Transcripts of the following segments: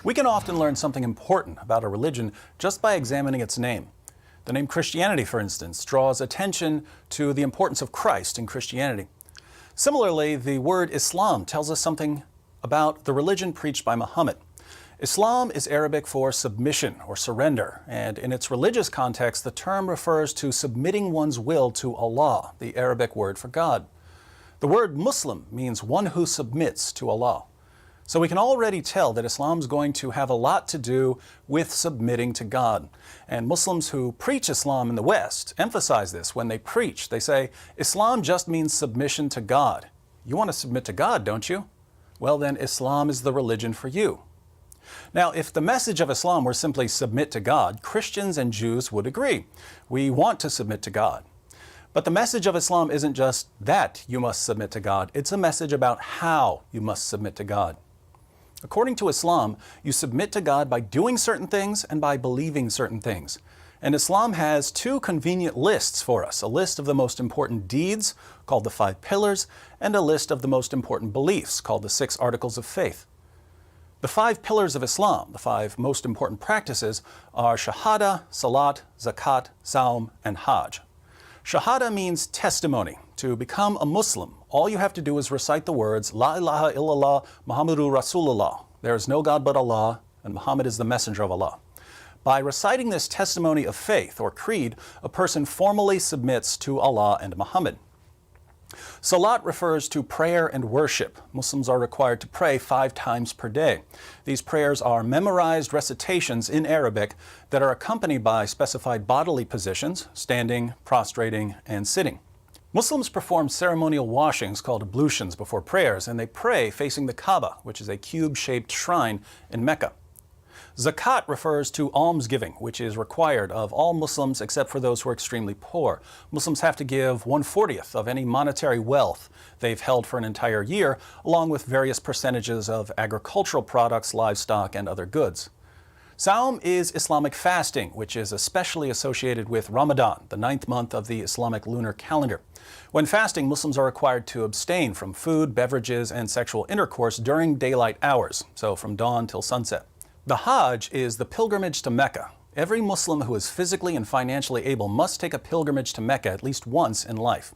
We can often learn something important about a religion just by examining its name. The name Christianity, for instance, draws attention to the importance of Christ in Christianity. Similarly, the word Islam tells us something about the religion preached by Muhammad. Islam is Arabic for submission or surrender, and in its religious context, the term refers to submitting one's will to Allah, the Arabic word for God. The word Muslim means one who submits to Allah. So we can already tell that Islam is going to have a lot to do with submitting to God. And Muslims who preach Islam in the West emphasize this when they preach. They say, Islam just means submission to God. You want to submit to God, don't you? Well, then Islam is the religion for you. Now, if the message of Islam were simply submit to God, Christians and Jews would agree. We want to submit to God. But the message of Islam isn't just that you must submit to God. It's a message about how you must submit to God. According to Islam, you submit to God by doing certain things and by believing certain things. And Islam has two convenient lists for us, a list of the most important deeds, called the 5 pillars, and a list of the most important beliefs, called the 6 articles of faith. The 5 pillars of Islam, the 5 most important practices, are Shahada, Salat, Zakat, Saum, and Hajj. Shahada means testimony. To become a Muslim, all you have to do is recite the words, La ilaha illallah, Muhammadur Rasulullah. There is no God but Allah, and Muhammad is the messenger of Allah. By reciting this testimony of faith, or creed, a person formally submits to Allah and Muhammad. Salat refers to prayer and worship. Muslims are required to pray 5 times per day. These prayers are memorized recitations in Arabic that are accompanied by specified bodily positions, standing, prostrating, and sitting. Muslims perform ceremonial washings called ablutions before prayers, and they pray facing the Kaaba, which is a cube-shaped shrine in Mecca. Zakat refers to almsgiving, which is required of all Muslims except for those who are extremely poor. Muslims have to give 1/40th of any monetary wealth they've held for an entire year, along with various percentages of agricultural products, livestock, and other goods. Saum is Islamic fasting, which is especially associated with Ramadan, the 9th month of the Islamic lunar calendar. When fasting, Muslims are required to abstain from food, beverages, and sexual intercourse during daylight hours, so from dawn till sunset. The Hajj is the pilgrimage to Mecca. Every Muslim who is physically and financially able must take a pilgrimage to Mecca at least once in life.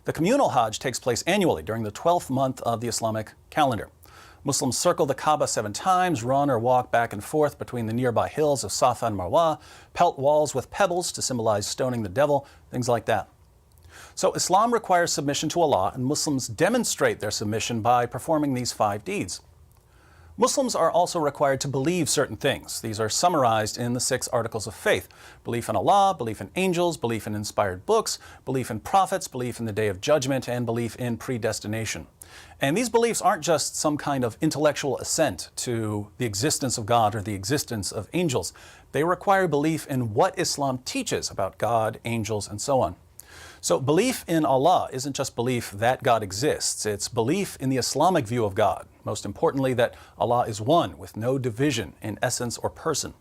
The communal Hajj takes place annually during the 12th month of the Islamic calendar. Muslims circle the Kaaba 7 times, run or walk back and forth between the nearby hills of Safa and Marwa, pelt walls with pebbles to symbolize stoning the devil, things like that. So Islam requires submission to Allah, and Muslims demonstrate their submission by performing these 5 deeds. Muslims are also required to believe certain things. These are summarized in the 6 articles of faith: belief in Allah, belief in angels, belief in inspired books, belief in prophets, belief in the Day of Judgment, and belief in predestination. And these beliefs aren't just some kind of intellectual assent to the existence of God or the existence of angels. They require belief in what Islam teaches about God, angels, and so on. So belief in Allah isn't just belief that God exists, it's belief in the Islamic view of God. Most importantly, that Allah is one with no division in essence or person.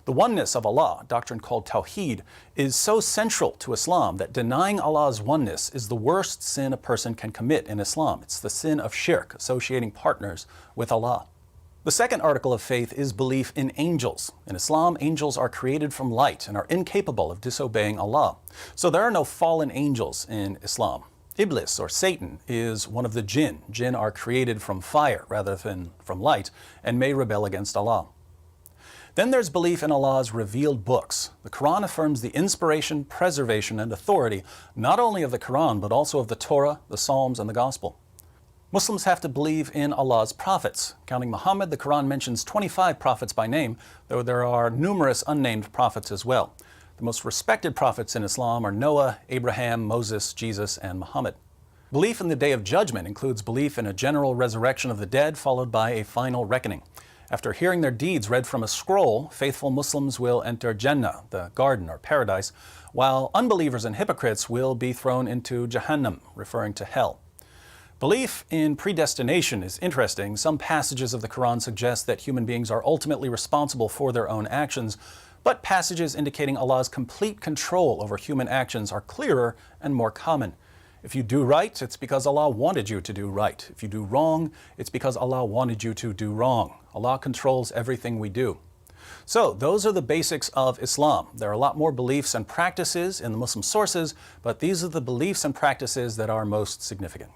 The oneness of Allah, a doctrine called Tawheed, is so central to Islam that denying Allah's oneness is the worst sin a person can commit in Islam. It's the sin of shirk, associating partners with Allah. The 2nd article of faith is belief in angels. In Islam, angels are created from light and are incapable of disobeying Allah. So there are no fallen angels in Islam. Iblis, or Satan, is one of the jinn. Jinn are created from fire rather than from light and may rebel against Allah. Then there's belief in Allah's revealed books. The Quran affirms the inspiration, preservation, and authority not only of the Quran but also of the Torah, the Psalms, and the Gospel. Muslims have to believe in Allah's prophets. Counting Muhammad, the Quran mentions 25 prophets by name, though there are numerous unnamed prophets as well. The most respected prophets in Islam are Noah, Abraham, Moses, Jesus, and Muhammad. Belief in the Day of Judgment includes belief in a general resurrection of the dead followed by a final reckoning. After hearing their deeds read from a scroll, faithful Muslims will enter Jannah, the garden or paradise, while unbelievers and hypocrites will be thrown into Jahannam, referring to hell. Belief in predestination is interesting. Some passages of the Quran suggest that human beings are ultimately responsible for their own actions, but passages indicating Allah's complete control over human actions are clearer and more common. If you do right, it's because Allah wanted you to do right. If you do wrong, it's because Allah wanted you to do wrong. Allah controls everything we do. So those are the basics of Islam. There are a lot more beliefs and practices in the Muslim sources, but these are the beliefs and practices that are most significant.